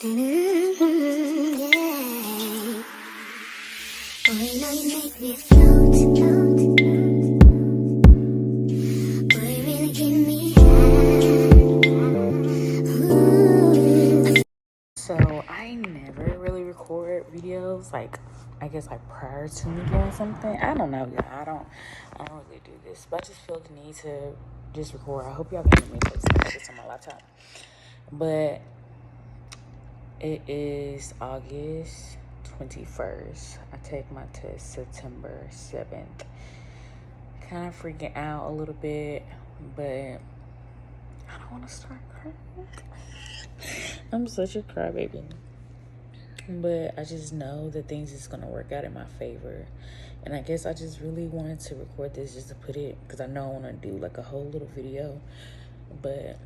So I never really record videos, like I guess like prior to me doing something. I don't know, yeah. I don't really do this, but I just feel the need to just record. I hope y'all can hear me because it's just on my laptop. But it is August 21st. I take my test September 7th. Kind of freaking out a little bit, but I don't want to start crying. I'm such a crybaby. But I just know that things is going to work out in my favor. And I guess I just really wanted to record this just to put it, because I know I want to do like a whole little video. But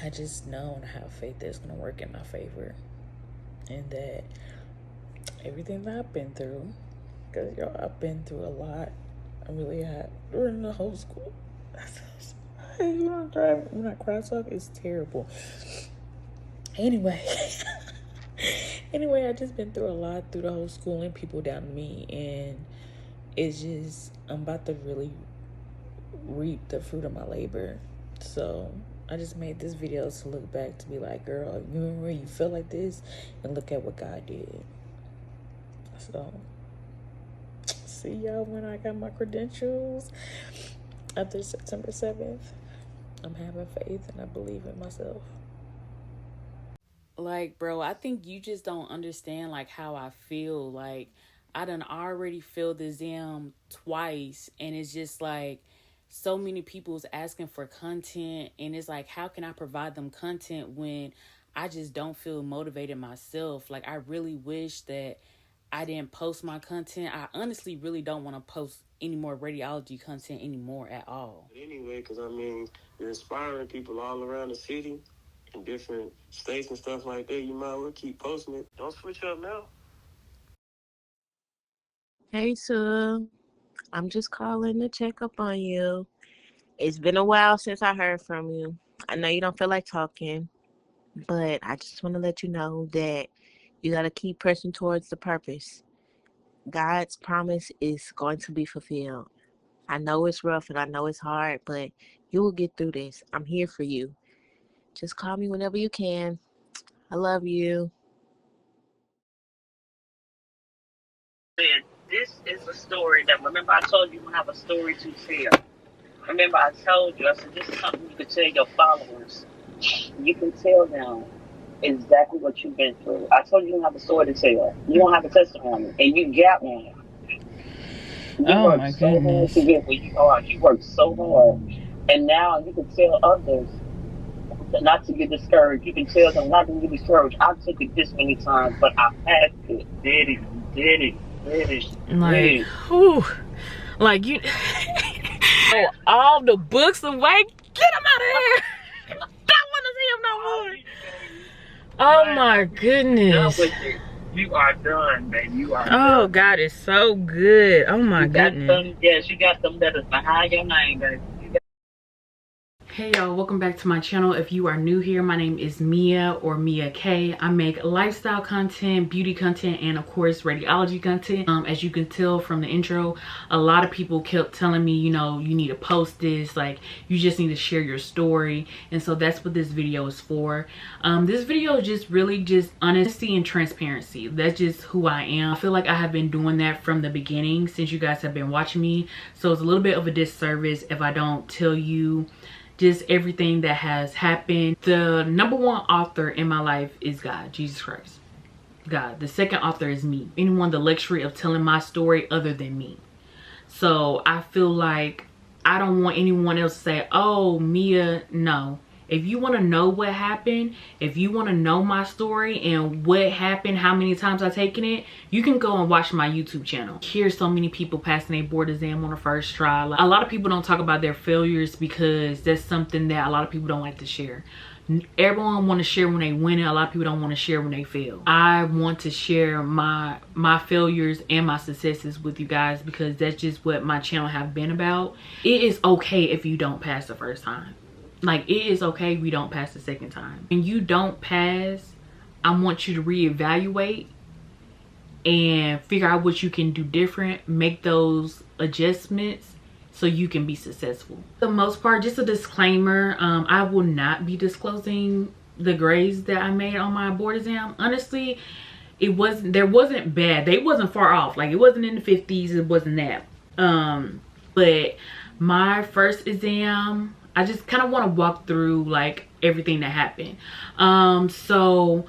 I just know and have faith that it's going to work in my favor. And that everything that I've been through, because y'all, I've been through a lot. I really had during the whole school. When I cry talk, it's terrible. Anyway, I just been through a lot through the whole school and people down to me, and it's just, I'm about to really reap the fruit of my labor. So I just made this video to look back, to be like, girl, you remember you feel like this, and look at what God did. So see y'all when I got my credentials after September 7th. I'm having faith and I believe in myself. Like, bro, I think you just don't understand like how I feel. Like, I done already failed the exam twice, and it's just like so many people's asking for content, and it's like, how can I provide them content when I just don't feel motivated myself? Like, I really wish that I didn't post my content. I honestly really don't want to post any more radiology content anymore at all. But anyway, because I mean, you're inspiring people all around the city in different states and stuff like that. You might as well keep posting it. Don't switch up now. Hey, Sue. I'm just calling to check up on you. It's been a while since I heard from you. I know you don't feel like talking, but I just want to let you know that you got to keep pressing towards the purpose. God's promise is going to be fulfilled. I know it's rough and I know it's hard, but you will get through this. I'm here for you. Just call me whenever you can. I love you. This is a story that, remember I told you have a story to tell. Remember I told you, I said this is something you can tell your followers. You can tell them exactly what you've been through. I told you have a story to tell. You don't have a testimony, and you got one. You worked so hard to get where you are. You worked so hard, and now you can tell others not to get discouraged. You can tell them not to get discouraged. I took it this many times, but I passed it. Did it. Like, whew, like you, oh, all the books away. Get him out of here. Don't want to see him no more. Oh my goodness. You are done, baby. You are Oh, done. God is so good. Oh my goodness. Yes, you got them letters behind your name, baby. Hey y'all, welcome back to my channel. If you are new here, my name is Mia, or Mia K. I make lifestyle content, beauty content, and of course radiology content. As you can tell from the intro, a lot of people kept telling me, you know, you need to post this, like you just need to share your story. And so that's what this video is for. This video is just really just honesty and transparency. That's just who I am. I feel like I have been doing that from the beginning since you guys have been watching me. So it's a little bit of a disservice if I don't tell you just everything that has happened. The number one author in my life is God, Jesus Christ. God. The second author is me. Anyone the luxury of telling my story other than me. So I feel like I don't want anyone else to say, oh, Mia, no. If you want to know what happened, if you want to know my story and what happened, how many times I've taken it, you can go and watch my YouTube channel. Hear so many people passing their board exam on the first try. A lot of people don't talk about their failures because that's something that a lot of people don't like to share. Everyone want to share when they win it. A lot of people don't want to share when they fail. I want to share my failures and my successes with you guys because that's just what my channel have been about. It is okay if you don't pass the first time. Like, it is okay if we don't pass the second time. When you don't pass, I want you to reevaluate and figure out what you can do different, make those adjustments so you can be successful. For the most part, just a disclaimer, I will not be disclosing the grades that I made on my board exam. Honestly, there wasn't bad. They wasn't far off. Like, it wasn't in the 50s, it wasn't that. But my first exam, I just kind of want to walk through like everything that happened. So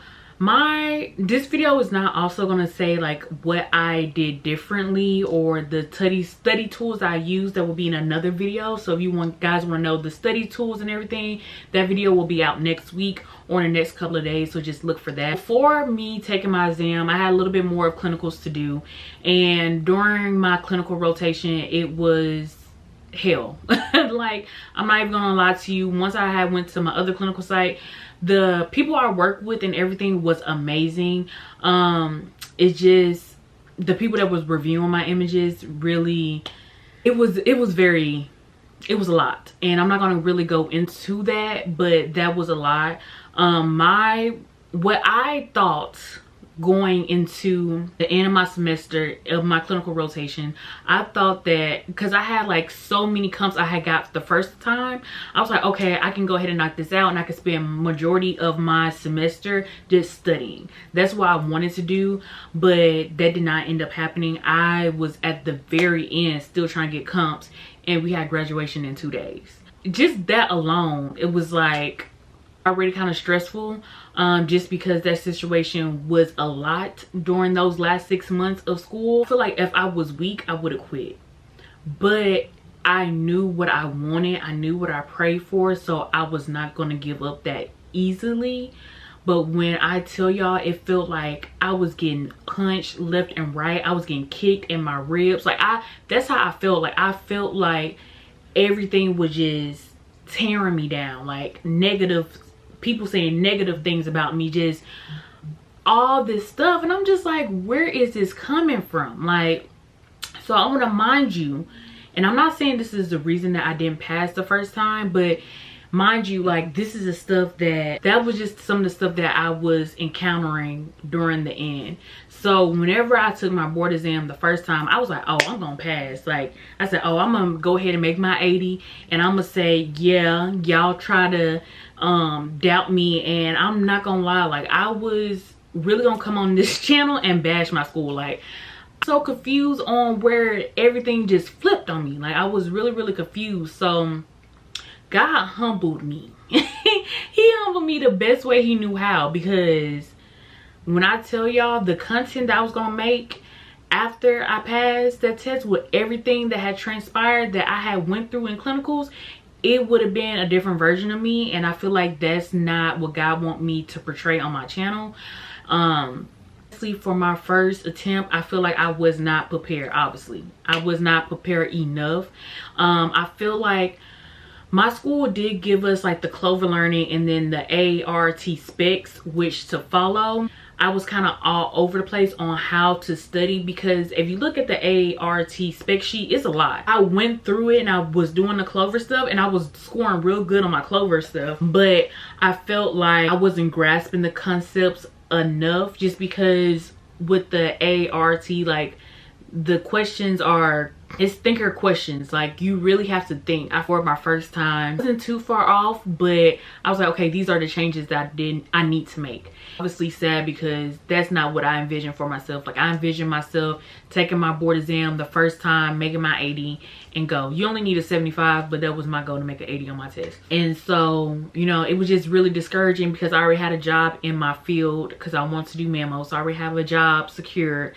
this video is not also going to say like what I did differently or the study tools I used. That will be in another video. So if you guys want to know the study tools and everything, that video will be out next week or in the next couple of days, so just look for that. Before me taking my exam, I had a little bit more of clinicals to do, and during my clinical rotation it was hell. Like, I'm not even gonna lie to you, once I went to my other clinical site, the people I worked with and everything was amazing. It's just the people that was reviewing my images, really, it was a lot, and I'm not gonna really go into that, but that was a lot. What I thought going into the end of my semester of my clinical rotation, I thought that because I had like so many comps I had got the first time, I was like, okay, I can go ahead and knock this out and I can spend majority of my semester just studying. That's what I wanted to do, but that did not end up happening. I was at the very end still trying to get comps, and we had graduation in 2 days. Just that alone, it was like already kind of stressful, just because that situation was a lot during those last 6 months of school. I feel like if I was weak, I would have quit, but I knew what I wanted, I knew what I prayed for, so I was not going to give up that easily. But when I tell y'all, it felt like I was getting punched left and right, I was getting kicked in my ribs, like that's how I felt. Like, I felt like everything was just tearing me down, like negative people saying negative things about me, just all this stuff, and I'm just like, where is this coming from? Like, so I want to mind you, and I'm not saying this is the reason that I didn't pass the first time, but mind you, like, this is the stuff that was just some of the stuff that I was encountering during the end. So whenever I took my board exam the first time, I was like, oh, I'm gonna pass. Like, I said, oh, I'm gonna go ahead and make my 80, and I'm gonna say, yeah, y'all try to doubt me, and I'm not gonna lie, like, I was really gonna come on this channel and bash my school. Like, so confused on where everything just flipped on me. Like, I was really confused. So God humbled me. He humbled me the best way he knew how, because when I tell y'all the content that I was gonna make after I passed that test with everything that had transpired that I had went through in clinicals, it would have been a different version of me, and I feel like that's not what God want me to portray on my channel. For my first attempt, I feel like I was not prepared. Obviously, I was not prepared enough. I feel like my school did give us like the Clover Learning and then the Arrt specs which to follow. I was kind of all over the place on how to study, because if you look at the Arrt spec sheet, it's a lot. I went through it and I was doing the Clover stuff, and I was scoring real good on my Clover stuff, but I felt like I wasn't grasping the concepts enough, just because with the Arrt, like, the questions it's thinker questions. Like, you really have to think. For my first time, I wasn't too far off, but I was like, okay, these are the changes that I need to make. Obviously sad, because that's not what I envisioned for myself. Like, I envisioned myself taking my board exam the first time, making my 80 and go. You only need a 75, but that was my goal, to make an 80 on my test. And so, you know, it was just really discouraging, because I already had a job in my field, because I want to do mammo, so I already have a job secured.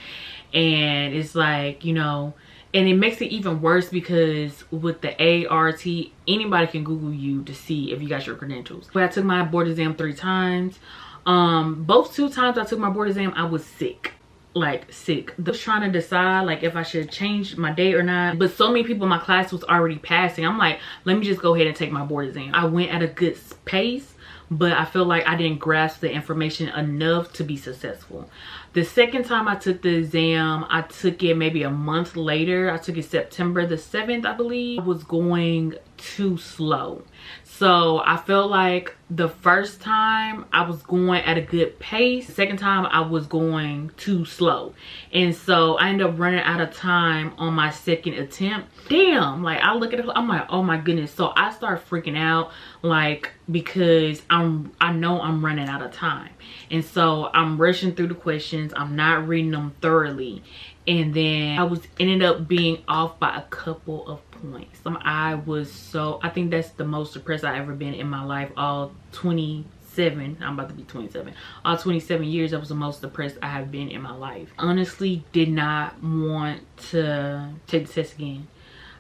And it's like, you know, and it makes it even worse, because with the Arrt, anybody can Google you to see if you got your credentials. But I took my board exam 3 times. Both 2 times I took my board exam, I was sick. Like, sick. I was trying to decide like if I should change my date or not, but so many people in my class was already passing. I'm like, let me just go ahead and take my board exam. I went at a good pace, but I feel like I didn't grasp the information enough to be successful. The second time I took the exam, I took it maybe a month later. I took it September the 7th, I believe. I was going too slow. So I felt like the first time I was going at a good pace. The second time I was going too slow. And so I ended up running out of time on my second attempt. Damn, like I look at it, I'm like, oh my goodness. So I start freaking out, like, because I know I'm running out of time. And so I'm rushing through the questions. I'm not reading them thoroughly. And then I ended up being off by a couple of points. I think that's the most depressed I've ever been in my life. All 27, I'm about to be 27. All 27 years, that was the most depressed I have been in my life. Honestly, did not want to take the test again.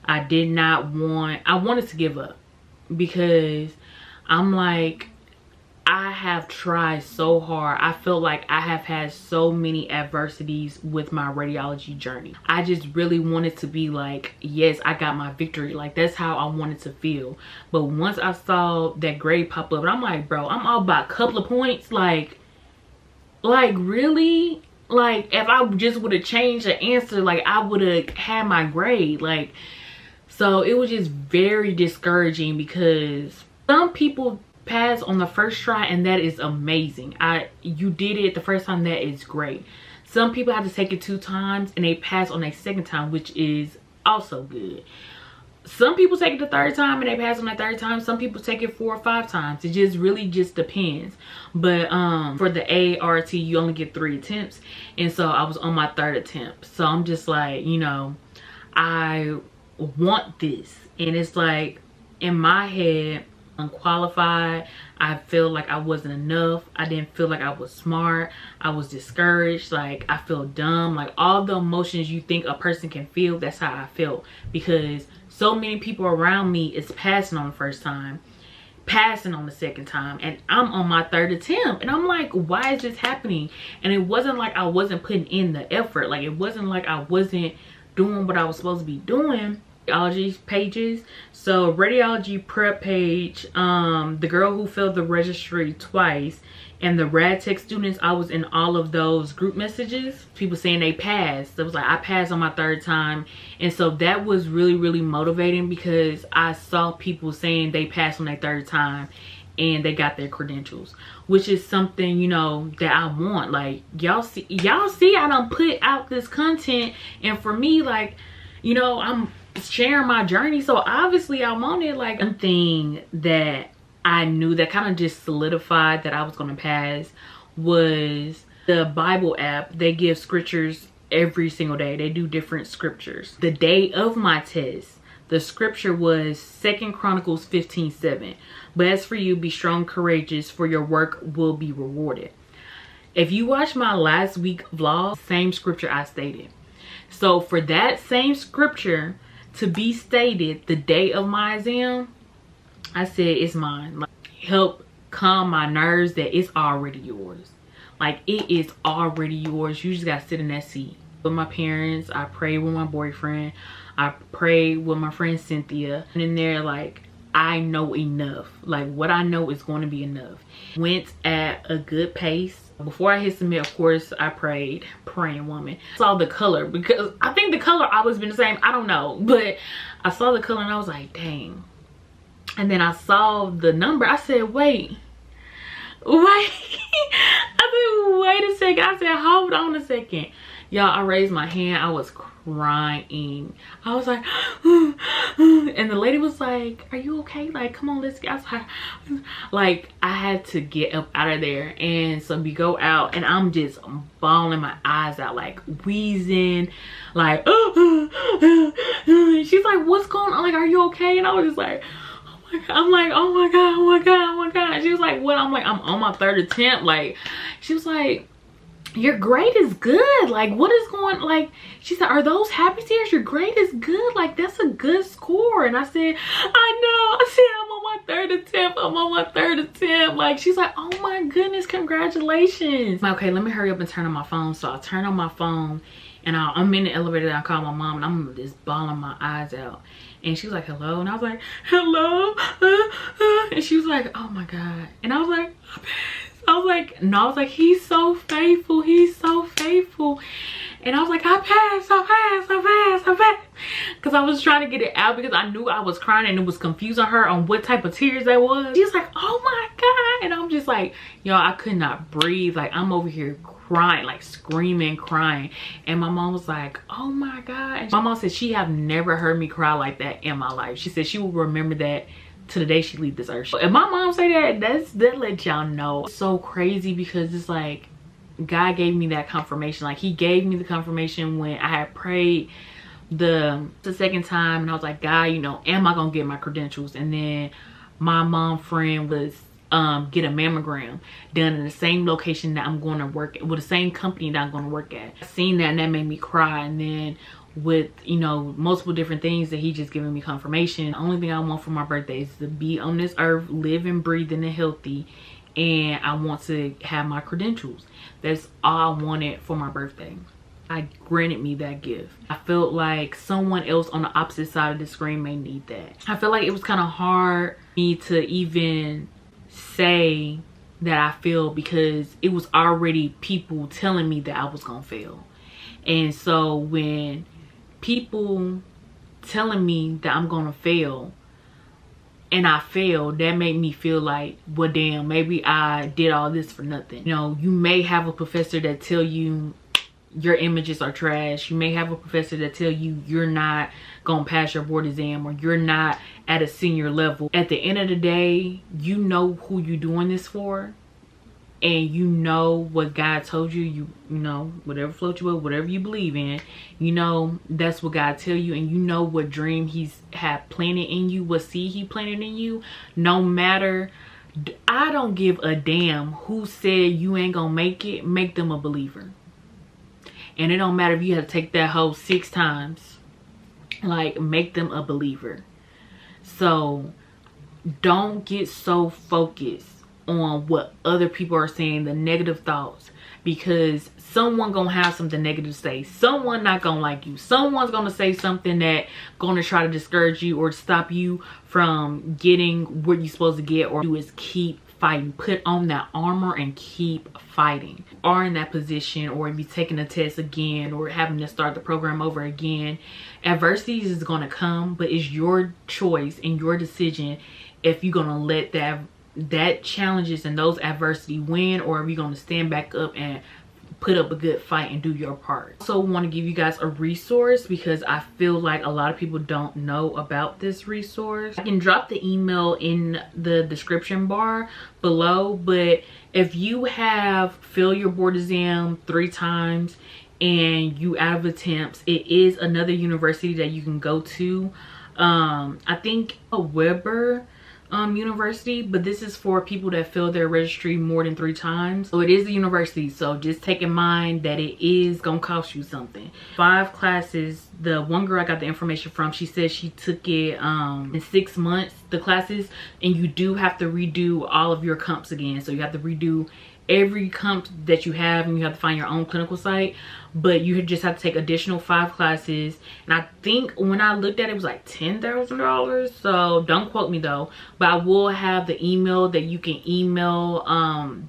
I wanted to give up, because I'm like, I have tried so hard. I feel like I have had so many adversities with my radiology journey. I just really wanted to be like, yes, I got my victory. Like, that's how I wanted to feel. But once I saw that grade pop up, and I'm like, bro, I'm all by a couple of points. Like really? Like, if I just would have changed the answer, like, I would have had my grade. Like, so it was just very discouraging, because some people pass on the first try, and that is amazing. You did it the first time, that is great. Some people have to take it 2 times and they pass on their second time, which is also good. Some people take it the 3rd time and they pass on the 3rd time. Some people take it 4 or 5 times. It just really just depends. But for the Arrt, you only get 3 attempts, and so I was on my 3rd attempt. So I'm just like, you know, I want this, and it's like in my head, unqualified. I feel like I wasn't enough. I didn't feel like I was smart. I was discouraged. Like, I feel dumb. Like, all the emotions you think a person can feel, that's how I felt, because so many people around me is passing on the first time, passing on the second time, and I'm on my 3rd attempt, and I'm like, why is this happening? And it wasn't like I wasn't putting in the effort. Like, it wasn't like I wasn't doing what I was supposed to be doing. Radiology pages. So radiology prep page, the girl who failed the registry twice, and the Rad Tech students, I was in all of those group messages, people saying they passed. It was like, I passed on my 3rd time. And so that was really, really motivating, because I saw people saying they passed on their 3rd time and they got their credentials, which is something, you know, that I want. Like, y'all see I done put out this content, and for me, like, you know, I'm sharing my journey, so obviously I wanted, like, one thing that I knew that kind of just solidified that I was going to pass was the Bible app. They give scriptures every single day. They do different scriptures. The day of my test, the scripture was 2 Chronicles 15:7. But as for you, be strong, courageous, for your work will be rewarded. If you watch my last week vlog, same scripture I stated. So for that same scripture to be stated the day of my exam, I said, it's mine. Like, help calm my nerves that it's already yours. Like, it is already yours. You just gotta sit in that seat. With my parents, I prayed with my boyfriend, I prayed with my friend Cynthia, and in there, like, I know enough. Like, what I know is going to be enough. Went at a good pace. Before I hit submit, of course, I prayed. Praying woman. Saw the color, because I think the color always been the same. I don't know, but I saw the color and I was like, dang. And then I saw the number. I said, wait. I said, wait a second. I said, hold on a second. Y'all, I raised my hand. I was crying. I was like, and the lady was like, are you okay? Like, come on, let's get outside. Like, I had to get up out of there. And so we go out, and I'm just bawling my eyes out, like wheezing, like, she's like, what's going on? Like, are you okay? And I was just like, I'm like, oh my god, oh my god, oh my god. She was like, what? I'm like, I'm on my 3rd attempt. Like, she was like, your grade is good. Like, what is going, like, she said, are those happy tears? Your grade is good. Like, that's a good score. And I said, I know. I said, I'm on my 3rd attempt. I'm on my 3rd attempt. Like, she's like, oh my goodness, congratulations. Okay, let me hurry up and turn on my phone. So I turn on my phone, and I'm in the elevator, and I call my mom, and I'm just bawling my eyes out. And she was like, hello? And I was like, hello? And she was like, oh my god. And I was like, I passed. I was like, no, I was like, he's so faithful, he's so faithful. And I was like, I passed. Because I was trying to get it out because I knew I was crying and it was confusing her on what type of tears that was. She's like, oh my God. And I'm just like, yo, I could not breathe. Like, I'm over here crying, like screaming, crying. And my mom was like, oh my God. And my mom said she have never heard me cry like that in my life. She said she will remember that to the day she leave this earth. And my mom say that let y'all know. It's so crazy because it's like, God gave me that confirmation. Like, he gave me the confirmation when I had prayed the second time, and I was like, God, you know, am I gonna get my credentials? And then my mom friend was get a mammogram done in the same location that I'm going to work at, with the same company that I'm going to work at. I seen that and that made me cry. And then with, you know, multiple different things that he just giving me confirmation, the only thing I want for my birthday is to be on this earth, living, breathing, and healthy. And I want to have my credentials. That's all I wanted for my birthday. I granted me that gift. I felt like someone else on the opposite side of the screen may need that. I feel like it was kind of hard for me to even say that I failed because it was already people telling me that I was gonna fail. And so when people telling me that I'm gonna fail and I failed, that made me feel like, well, damn, maybe I did all this for nothing. You know, you may have a professor that tell you your images are trash. You may have a professor that tell you you're not gonna pass your board exam or you're not at a senior level. At the end of the day, you know who you're doing this for, and you know what God told you. You know, whatever floats your boat, whatever you believe in, you know that's what God tell you, and you know what dream he's had planted in you, what seed he planted in you. No matter, I don't give a damn who said you ain't gonna make it. Make them a believer. And it don't matter if you have to take that hoe 6 times. Like, make them a believer. So don't get so focused on what other people are saying, the negative thoughts, because someone gonna have something negative to say. Someone not gonna like you. Someone's gonna say something that gonna try to discourage you or stop you from getting what you're supposed to get. Or do is keep fighting. Put on that armor and keep fighting. Or in that position, or if you're taking a test again or having to start the program over again, adversities is going to come, but it's your choice and your decision if you're going to let that challenges and those adversity win, or if you're going to stand back up and put up a good fight and do your part. Also want to give you guys a resource because I feel like a lot of people don't know about this resource. I can drop the email in the description bar below, but if you have failed your board exam 3 times and you out of attempts, it is another university that you can go to. I think a Weber university, but this is for people that fail their registry more than 3 times. So it is a university, so just take in mind that it is gonna cost you something. 5 classes. The one girl I got the information from, she said she took it in 6 months, the classes, and you do have to redo all of your comps again. So you have to redo every comp that you have, and you have to find your own clinical site, but you just have to take additional 5 classes. And I think when I looked at it, it was like $10,000. So don't quote me though, but I will have the email that you can email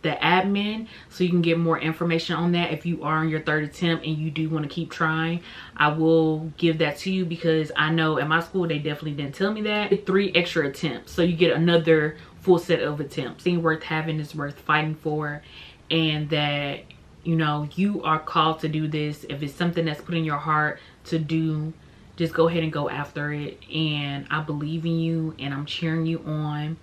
the admin so you can get more information on that. If you are on your 3rd attempt and you do want to keep trying, I will give that to you, because I know at my school they definitely didn't tell me that. 3 extra attempts, so you get another full set of attempts. It's worth having, is worth fighting for, and that, you know, you are called to do this. If it's something that's put in your heart to do, just go ahead and go after it. And I believe in you and I'm cheering you on.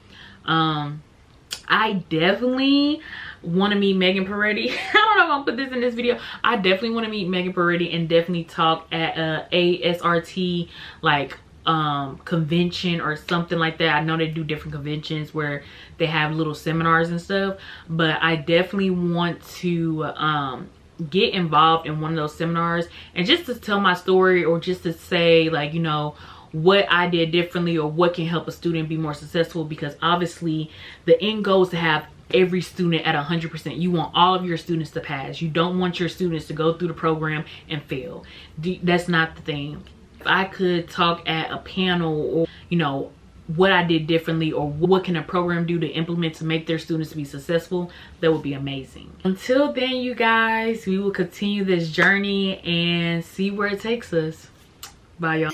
I definitely want to meet Megan Peretti. I don't know if I'll put this in this video. I definitely want to meet Megan Peretti and definitely talk at ASRT, like convention or something like that. I know they do different conventions where they have little seminars and stuff, but I definitely want to get involved in one of those seminars and just to tell my story, or just to say, like, you know, what I did differently or what can help a student be more successful, because obviously the end goal is to have every student at 100%. You want all of your students to pass. You don't want your students to go through the program and fail. That's not the thing. If I could talk at a panel, or, you know, what I did differently, or what can a program do to implement to make their students be successful, that would be amazing. Until then, you guys, we will continue this journey and see where it takes us. Bye, y'all.